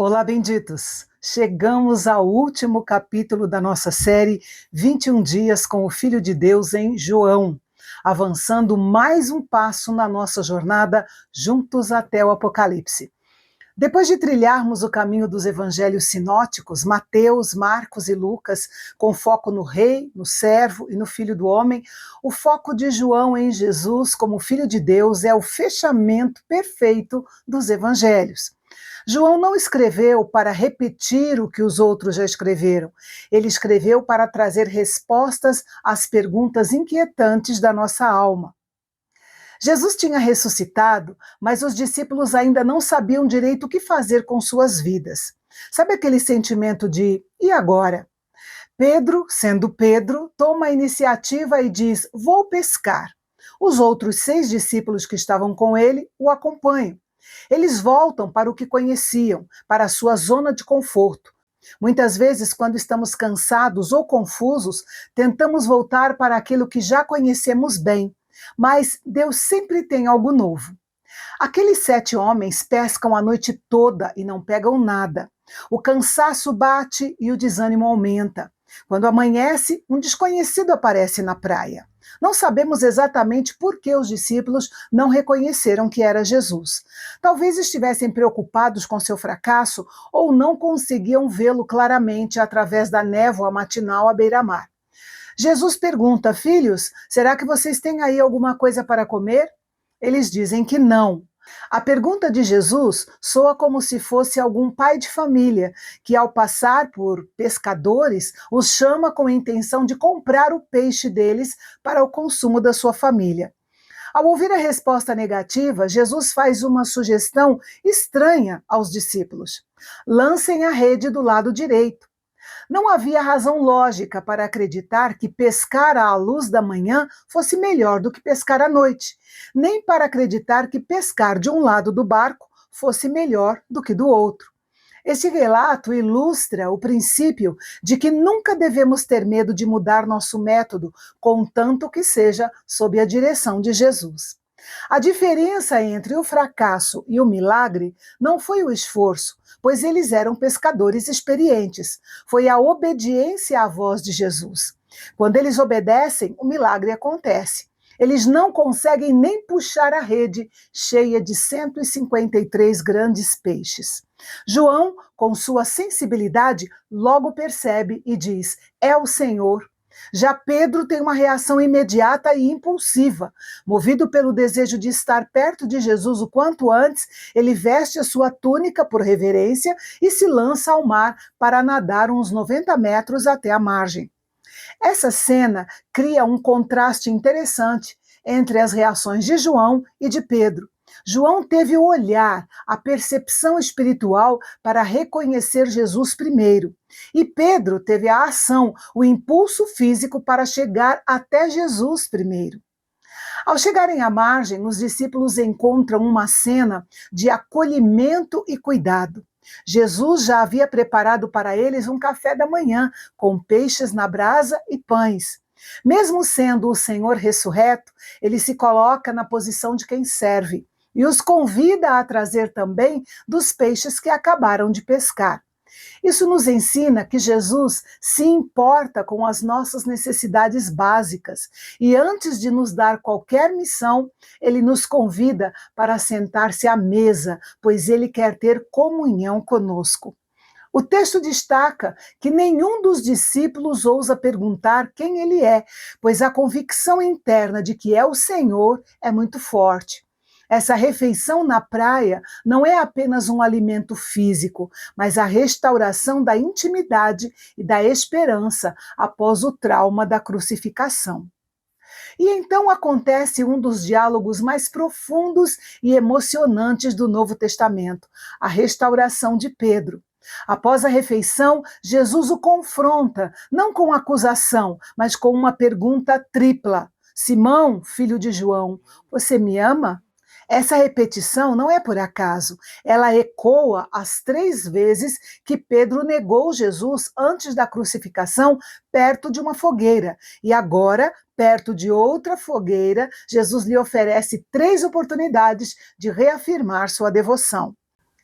Olá, benditos! Chegamos ao último capítulo da nossa série 21 Dias com o Filho de Deus em João, avançando mais um passo na nossa jornada juntos até o Apocalipse. Depois de trilharmos o caminho dos evangelhos sinóticos, Mateus, Marcos e Lucas, com foco no rei, no servo e no filho do homem, o foco de João em Jesus como Filho de Deus é o fechamento perfeito dos evangelhos. João não escreveu para repetir o que os outros já escreveram. Ele escreveu para trazer respostas às perguntas inquietantes da nossa alma. Jesus tinha ressuscitado, mas os discípulos ainda não sabiam direito o que fazer com suas vidas. Sabe aquele sentimento de e agora? Pedro, sendo Pedro, toma a iniciativa e diz: vou pescar. Os outros 6 discípulos que estavam com ele o acompanham. Eles voltam para o que conheciam, para a sua zona de conforto. Muitas vezes, quando estamos cansados ou confusos, tentamos voltar para aquilo que já conhecemos bem. Mas Deus sempre tem algo novo. Aqueles 7 homens pescam a noite toda e não pegam nada. O cansaço bate e o desânimo aumenta. Quando amanhece, um desconhecido aparece na praia. Não sabemos exatamente por que os discípulos não reconheceram que era Jesus. Talvez estivessem preocupados com seu fracasso ou não conseguiam vê-lo claramente através da névoa matinal à beira-mar. Jesus pergunta: filhos, será que vocês têm aí alguma coisa para comer? Eles dizem que não. A pergunta de Jesus soa como se fosse algum pai de família que, ao passar por pescadores, os chama com a intenção de comprar o peixe deles para o consumo da sua família. Ao ouvir a resposta negativa, Jesus faz uma sugestão estranha aos discípulos: lancem a rede do lado direito. Não havia razão lógica para acreditar que pescar à luz da manhã fosse melhor do que pescar à noite, nem para acreditar que pescar de um lado do barco fosse melhor do que do outro. Esse relato ilustra o princípio de que nunca devemos ter medo de mudar nosso método, contanto que seja sob a direção de Jesus. A diferença entre o fracasso e o milagre não foi o esforço, pois eles eram pescadores experientes. Foi a obediência à voz de Jesus. Quando eles obedecem, o milagre acontece. Eles não conseguem nem puxar a rede cheia de 153 grandes peixes. João, com sua sensibilidade, logo percebe e diz: é o Senhor. Já Pedro tem uma reação imediata e impulsiva. Movido pelo desejo de estar perto de Jesus o quanto antes, ele veste a sua túnica por reverência e se lança ao mar para nadar uns 90 metros até a margem. Essa cena cria um contraste interessante entre as reações de João e de Pedro. João teve o olhar, a percepção espiritual para reconhecer Jesus primeiro. E Pedro teve a ação, o impulso físico para chegar até Jesus primeiro. Ao chegarem à margem, os discípulos encontram uma cena de acolhimento e cuidado. Jesus já havia preparado para eles um café da manhã, com peixes na brasa e pães. Mesmo sendo o Senhor ressurreto, ele se coloca na posição de quem serve e os convida a trazer também dos peixes que acabaram de pescar. Isso nos ensina que Jesus se importa com as nossas necessidades básicas e antes de nos dar qualquer missão, ele nos convida para sentar-se à mesa, pois ele quer ter comunhão conosco. O texto destaca que nenhum dos discípulos ousa perguntar quem ele é, pois a convicção interna de que é o Senhor é muito forte. Essa refeição na praia não é apenas um alimento físico, mas a restauração da intimidade e da esperança após o trauma da crucificação. E então acontece um dos diálogos mais profundos e emocionantes do Novo Testamento, a restauração de Pedro. Após a refeição, Jesus o confronta, não com acusação, mas com uma pergunta tripla: Simão, filho de João, você me ama? Essa repetição não é por acaso, ela ecoa as 3 vezes que Pedro negou Jesus antes da crucificação, perto de uma fogueira. E agora, perto de outra fogueira, Jesus lhe oferece 3 oportunidades de reafirmar sua devoção.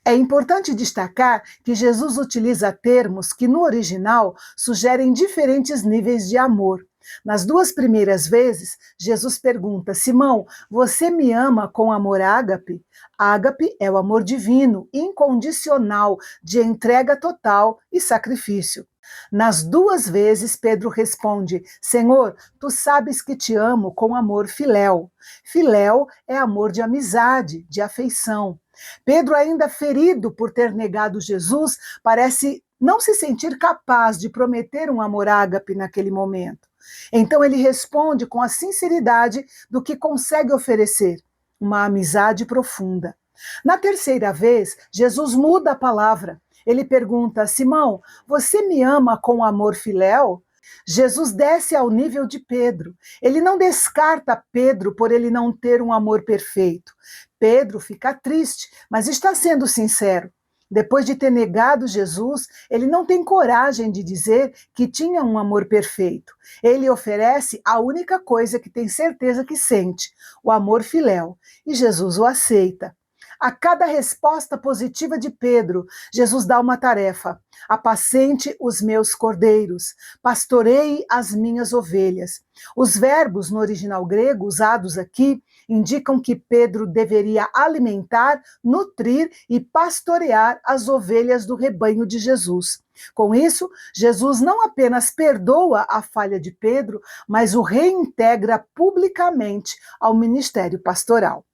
É importante destacar que Jesus utiliza termos que, no original, sugerem diferentes níveis de amor. Nas duas primeiras vezes, Jesus pergunta: Simão, você me ama com amor ágape? Ágape é o amor divino, incondicional, de entrega total e sacrifício. Nas duas vezes, Pedro responde: Senhor, tu sabes que te amo com amor filéu. Filéu é amor de amizade, de afeição. Pedro, ainda ferido por ter negado Jesus, parece não se sentir capaz de prometer um amor ágape naquele momento. Então ele responde com a sinceridade do que consegue oferecer, uma amizade profunda. Na terceira vez, Jesus muda a palavra. Ele pergunta: Simão, você me ama com amor filéu? Jesus desce ao nível de Pedro. Ele não descarta Pedro por ele não ter um amor perfeito. Pedro fica triste, mas está sendo sincero. Depois de ter negado Jesus, ele não tem coragem de dizer que tinha um amor perfeito. Ele oferece a única coisa que tem certeza que sente, o amor filéu, e Jesus o aceita. A cada resposta positiva de Pedro, Jesus dá uma tarefa: apacente os meus cordeiros, pastoreie as minhas ovelhas. Os verbos no original grego usados aqui indicam que Pedro deveria alimentar, nutrir e pastorear as ovelhas do rebanho de Jesus. Com isso, Jesus não apenas perdoa a falha de Pedro, mas o reintegra publicamente ao ministério pastoral.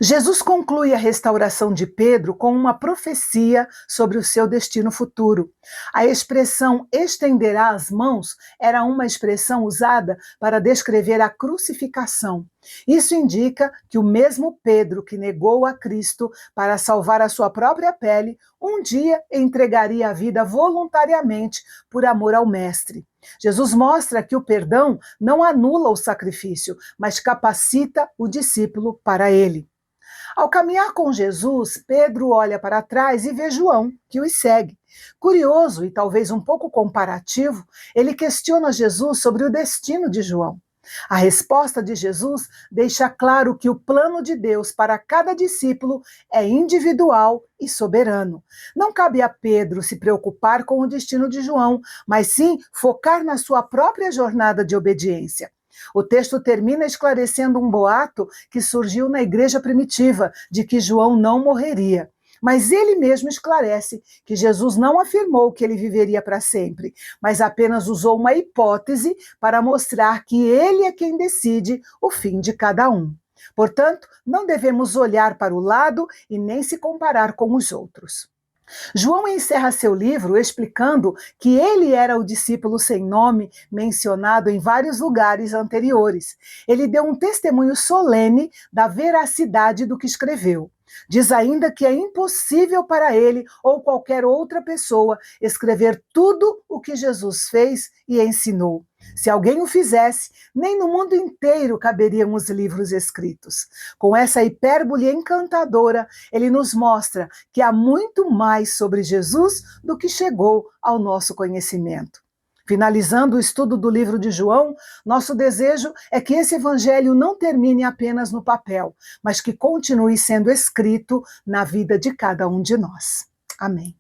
Jesus conclui a restauração de Pedro com uma profecia sobre o seu destino futuro. A expressão estenderá as mãos era uma expressão usada para descrever a crucificação. Isso indica que o mesmo Pedro que negou a Cristo para salvar a sua própria pele, um dia entregaria a vida voluntariamente por amor ao Mestre. Jesus mostra que o perdão não anula o sacrifício, mas capacita o discípulo para ele. Ao caminhar com Jesus, Pedro olha para trás e vê João, que os segue. Curioso e talvez um pouco comparativo, ele questiona Jesus sobre o destino de João. A resposta de Jesus deixa claro que o plano de Deus para cada discípulo é individual e soberano. Não cabe a Pedro se preocupar com o destino de João, mas sim focar na sua própria jornada de obediência. O texto termina esclarecendo um boato que surgiu na igreja primitiva, de que João não morreria. Mas ele mesmo esclarece que Jesus não afirmou que ele viveria para sempre, mas apenas usou uma hipótese para mostrar que ele é quem decide o fim de cada um. Portanto, não devemos olhar para o lado e nem se comparar com os outros. João encerra seu livro explicando que ele era o discípulo sem nome mencionado em vários lugares anteriores. Ele deu um testemunho solene da veracidade do que escreveu. Diz ainda que é impossível para ele ou qualquer outra pessoa escrever tudo o que Jesus fez e ensinou. Se alguém o fizesse, nem no mundo inteiro caberiam os livros escritos. Com essa hipérbole encantadora, ele nos mostra que há muito mais sobre Jesus do que chegou ao nosso conhecimento. Finalizando o estudo do livro de João, nosso desejo é que esse evangelho não termine apenas no papel, mas que continue sendo escrito na vida de cada um de nós. Amém.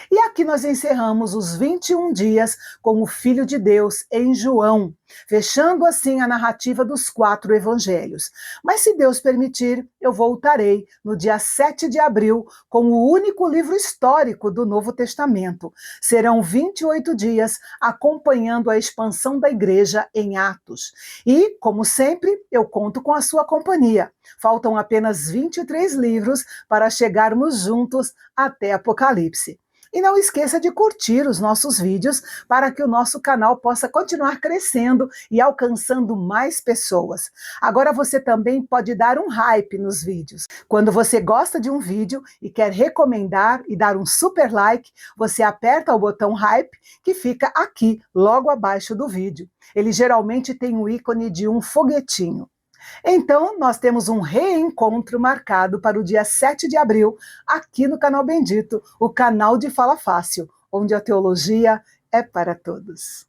E aqui nós encerramos os 21 dias com o Filho de Deus em João, fechando assim a narrativa dos 4 evangelhos. Mas se Deus permitir, eu voltarei no dia 7 de abril com o único livro histórico do Novo Testamento. Serão 28 dias acompanhando a expansão da igreja em Atos. E, como sempre, eu conto com a sua companhia. Faltam apenas 23 livros para chegarmos juntos até Apocalipse. E não esqueça de curtir os nossos vídeos para que o nosso canal possa continuar crescendo e alcançando mais pessoas. Agora você também pode dar um hype nos vídeos. Quando você gosta de um vídeo e quer recomendar e dar um super like, você aperta o botão hype que fica aqui, logo abaixo do vídeo. Ele geralmente tem o ícone de um foguetinho. Então, nós temos um reencontro marcado para o dia 7 de abril, aqui no Canal Bendito, o canal de Fala Fácil, onde a teologia é para todos.